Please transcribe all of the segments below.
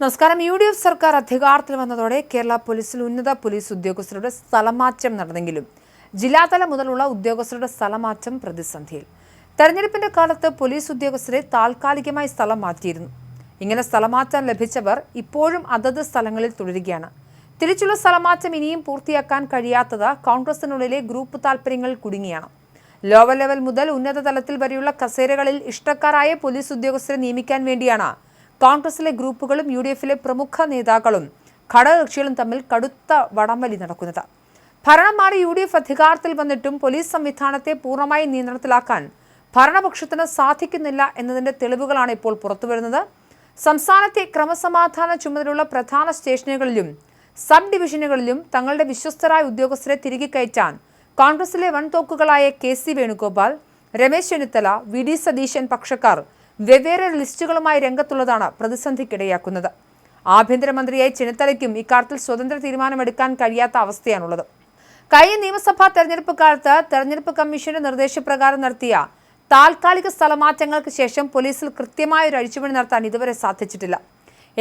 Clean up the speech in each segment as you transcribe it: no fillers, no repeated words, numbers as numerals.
നമസ്കാരം. UDF സർക്കാർ അധികാരത്തിൽ വന്നതോടെ കേരള പോലീസിൽ ഉന്നത പോലീസ് ഉദ്യോഗസ്ഥരുടെ സ്ഥലമാറ്റം നടന്നെങ്കിലും ജില്ലാതലം മുതലുള്ള ഉദ്യോഗസ്ഥരുടെ സ്ഥലമാറ്റം പ്രതിസന്ധിയിൽ. തെരഞ്ഞെടുപ്പിന്റെ കാലത്ത് പോലീസ് ഉദ്യോഗസ്ഥരെ താൽക്കാലികമായി സ്ഥലം മാറ്റിയിരുന്നു. ഇങ്ങനെ സ്ഥലമാറ്റം ലഭിച്ചവർ ഇപ്പോഴും അതത് സ്ഥലങ്ങളിൽ തുടരുകയാണ്. തിരിച്ചുള്ള സ്ഥലമാറ്റം ഇനിയും പൂർത്തിയാക്കാൻ കഴിയാത്തത് കോൺഗ്രസിനുള്ളിലെ ഗ്രൂപ്പ് താൽപര്യങ്ങൾ കുടുങ്ങിയാണ്. ലോവർ ലെവൽ മുതൽ ഉന്നത തലത്തിൽ വരെയുള്ള കസേരകളിൽ ഇഷ്ടക്കാരായ പോലീസ് ഉദ്യോഗസ്ഥരെ നിയമിക്കാൻ വേണ്ടിയാണ് കോൺഗ്രസിലെ ഗ്രൂപ്പുകളും UDFിലെ പ്രമുഖ നേതാക്കളും ഘടകകക്ഷികളും തമ്മിൽ കടുത്ത വടംവലി നടക്കുന്നത്. ഭരണം മാറി UDF അധികാരത്തിൽ വന്നിട്ടും പോലീസ് സംവിധാനത്തെ പൂർണ്ണമായി നിയന്ത്രണത്തിലാക്കാൻ ഭരണപക്ഷത്തിന് സാധിക്കുന്നില്ല എന്നതിന്റെ തെളിവുകളാണ് ഇപ്പോൾ പുറത്തുവരുന്നത്. സംസ്ഥാനത്തെ ക്രമസമാധാന ചുമതലയുള്ള പ്രധാന സ്റ്റേഷനുകളിലും സബ് ഡിവിഷനുകളിലും തങ്ങളുടെ വിശ്വസ്തരായ ഉദ്യോഗസ്ഥരെ തിരികെ കയറ്റാൻ കോൺഗ്രസിലെ വൻതോക്കുകളായ KC വേണുഗോപാൽ, രമേശ് ചെന്നിത്തല, VD സതീശൻ പക്ഷക്കാർ വെവ്വേറെ ലിസ്റ്റുകളുമായി രംഗത്തുള്ളതാണ് പ്രതിസന്ധിക്കിടയാക്കുന്നത്. ആഭ്യന്തരമന്ത്രിയായി ചെന്നിത്തലയ്ക്കും ഇക്കാര്യത്തിൽ സ്വതന്ത്ര തീരുമാനമെടുക്കാൻ കഴിയാത്ത അവസ്ഥയാണുള്ളത്. കഴിഞ്ഞ നിയമസഭാ തെരഞ്ഞെടുപ്പ് കാലത്ത് തെരഞ്ഞെടുപ്പ് കമ്മീഷന്റെ നിർദ്ദേശപ്രകാരം നടത്തിയ താൽക്കാലിക സ്ഥലമാറ്റങ്ങൾക്ക് ശേഷം പോലീസിൽ കൃത്യമായ ഒരു അഴിച്ചുപണി നടത്താൻ ഇതുവരെ സാധിച്ചിട്ടില്ല.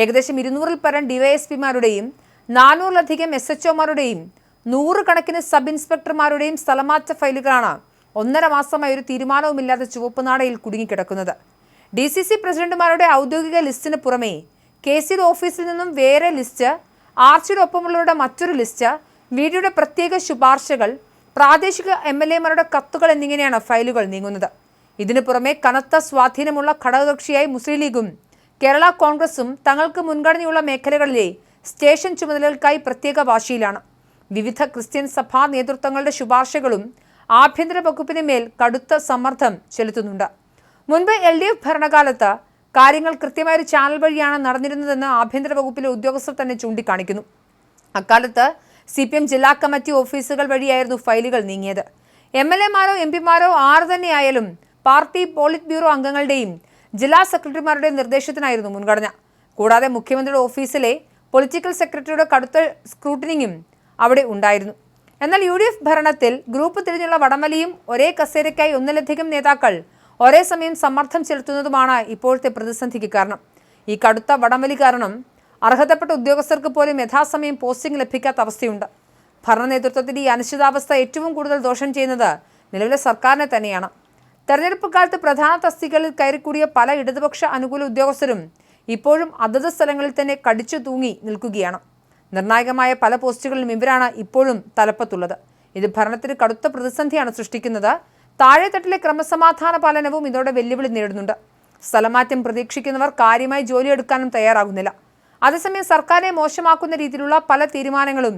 ഏകദേശം 200-ൽ പരം DYSPമാരുടെയും 400-ലധികം SHOമാരുടെയും 100 കണക്കിന് സബ് ഇൻസ്പെക്ടർമാരുടെയും സ്ഥലമാറ്റ ഫയലുകളാണ് 1.5 മാസമായി ഒരു തീരുമാനവുമില്ലാതെ ചുവപ്പുനാടയിൽ കുടുങ്ങിക്കിടക്കുന്നത്. DCC പ്രസിഡന്റുമാരുടെ ഔദ്യോഗിക ലിസ്റ്റിന് പുറമെ KCയുടെ ഓഫീസിൽ നിന്നും വേറെ ലിസ്റ്റ്, ആർച്ചിയുടെ ഒപ്പമുള്ളവരുടെ മറ്റൊരു ലിസ്റ്റ്, VDയുടെ പ്രത്യേക ശുപാർശകൾ, പ്രാദേശിക MLAമാരുടെ കത്തുകൾ എന്നിങ്ങനെയാണ് ഫയലുകൾ നീങ്ങുന്നത്. ഇതിനു പുറമെ കനത്ത സ്വാധീനമുള്ള ഘടകകക്ഷിയായി മുസ്ലിം ലീഗും കേരള കോൺഗ്രസും തങ്ങൾക്ക് മുൻഗണനയുള്ള മേഖലകളിലെ സ്റ്റേഷൻ ചുമതലകൾക്കായി പ്രത്യേക വാശിയിലാണ്. വിവിധ ക്രിസ്ത്യൻ സഭാ നേതൃത്വങ്ങളുടെ ശുപാർശകളും ആഭ്യന്തര വകുപ്പിന് മേൽ കടുത്ത സമ്മർദ്ദം ചെലുത്തുന്നുണ്ട്. മുൻപ് LDF ഭരണകാലത്ത് കാര്യങ്ങൾ കൃത്യമായൊരു ചാനൽ വഴിയാണ് നടന്നിരുന്നതെന്ന് ആഭ്യന്തര വകുപ്പിലെ ഉദ്യോഗസ്ഥർ തന്നെ ചൂണ്ടിക്കാണിക്കുന്നു. അക്കാലത്ത് CPM ജില്ലാ കമ്മിറ്റി ഓഫീസുകൾ വഴിയായിരുന്നു ഫയലുകൾ നീങ്ങിയത്. MLAമാരോ MPമാരോ ആറ് തന്നെയായാലും പാർട്ടി പോളിറ്റ് ബ്യൂറോ അംഗങ്ങളുടെയും ജില്ലാ സെക്രട്ടറിമാരുടെ നിർദ്ദേശത്തിനായിരുന്നു മുൻഗണന. കൂടാതെ മുഖ്യമന്ത്രിയുടെ ഓഫീസിലെ പൊളിറ്റിക്കൽ സെക്രട്ടറിയുടെ കടുത്ത സ്ക്രൂട്ടിനിയും അവിടെ ഉണ്ടായിരുന്നു. എന്നാൽ UDF ഭരണത്തിൽ ഗ്രൂപ്പ് തിരിഞ്ഞുള്ള വടംവലിയും ഒരേ കസേരയ്ക്കായി ഒന്നിലധികം നേതാക്കൾ ഒരേ സമയം സമ്മർദ്ദം ചെലുത്തുന്നതുമാണ് ഇപ്പോഴത്തെ പ്രതിസന്ധിക്ക് കാരണം. ഈ കടുത്ത വടംവലി കാരണം അർഹതപ്പെട്ട ഉദ്യോഗസ്ഥർക്ക് പോലും യഥാസമയം പോസ്റ്റിംഗ് ലഭിക്കാത്ത അവസ്ഥയുണ്ട്. ഭരണ നേതൃത്വത്തിന്റെ ഈ അനിശ്ചിതാവസ്ഥ ഏറ്റവും കൂടുതൽ ദോഷം ചെയ്യുന്നത് നിലവിലെ സർക്കാരിനെ തന്നെയാണ്. തെരഞ്ഞെടുപ്പ് കാലത്ത് പ്രധാന തസ്തികകളിൽ കയറിക്കൂടിയ പല ഇടതുപക്ഷ അനുകൂല ഉദ്യോഗസ്ഥരും ഇപ്പോഴും അതത് സ്ഥലങ്ങളിൽ തന്നെ കടിച്ചു തൂങ്ങി നിൽക്കുകയാണ്. നിർണായകമായ പല പോസ്റ്റുകളിലും ഇവരാണ് ഇപ്പോഴും തലപ്പത്തുള്ളത്. ഇത് ഭരണത്തിന് കടുത്ത പ്രതിസന്ധിയാണ് സൃഷ്ടിക്കുന്നത്. താഴെത്തട്ടിലെ ക്രമസമാധാന പാലനവും ഇതോടെ വെല്ലുവിളി നേരിടുന്നുണ്ട്. സ്ഥലമാറ്റം പ്രതീക്ഷിക്കുന്നവർ കാര്യമായി ജോലിയെടുക്കാനും തയ്യാറാകുന്നില്ല. അതേസമയം സർക്കാരിനെ മോശമാക്കുന്ന രീതിയിലുള്ള പല തീരുമാനങ്ങളും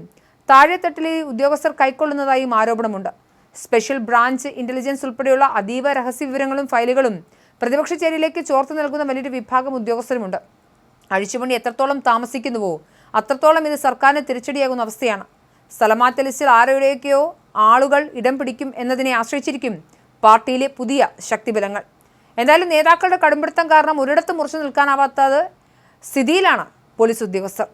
താഴെത്തട്ടിലെ ഉദ്യോഗസ്ഥർ കൈക്കൊള്ളുന്നതായും ആരോപണമുണ്ട്. സ്പെഷ്യൽ ബ്രാഞ്ച് ഇന്റലിജൻസ് ഉൾപ്പെടെയുള്ള അതീവ രഹസ്യ വിവരങ്ങളും ഫയലുകളും പ്രതിപക്ഷ ചേരിയിലേക്ക് ചോർത്ത് നൽകുന്ന വലിയൊരു വിഭാഗം ഉദ്യോഗസ്ഥരുമുണ്ട്. അഴിച്ചുപണി എത്രത്തോളം താമസിക്കുന്നുവോ അത്രത്തോളം ഇത് സർക്കാരിന് തിരിച്ചടിയാകുന്ന അവസ്ഥയാണ്. സ്ഥലമാറ്റ ലിസ്റ്റിൽ ആരുടെയൊക്കെയോ ആളുകൾ ഇടം പിടിക്കും എന്നതിനെ ആശ്രയിച്ചിരിക്കും പാർട്ടിയിലെ പുതിയ ശക്തിബലങ്ങൾ. എന്തായാലും നേതാക്കളുടെ കടുംപിടുത്തം കാരണം ഒരിടത്തും ഉറച്ചു നിൽക്കാനാവാത്ത സ്ഥിതിയിലാണ് പോലീസ് ഉദ്യോഗസ്ഥർ.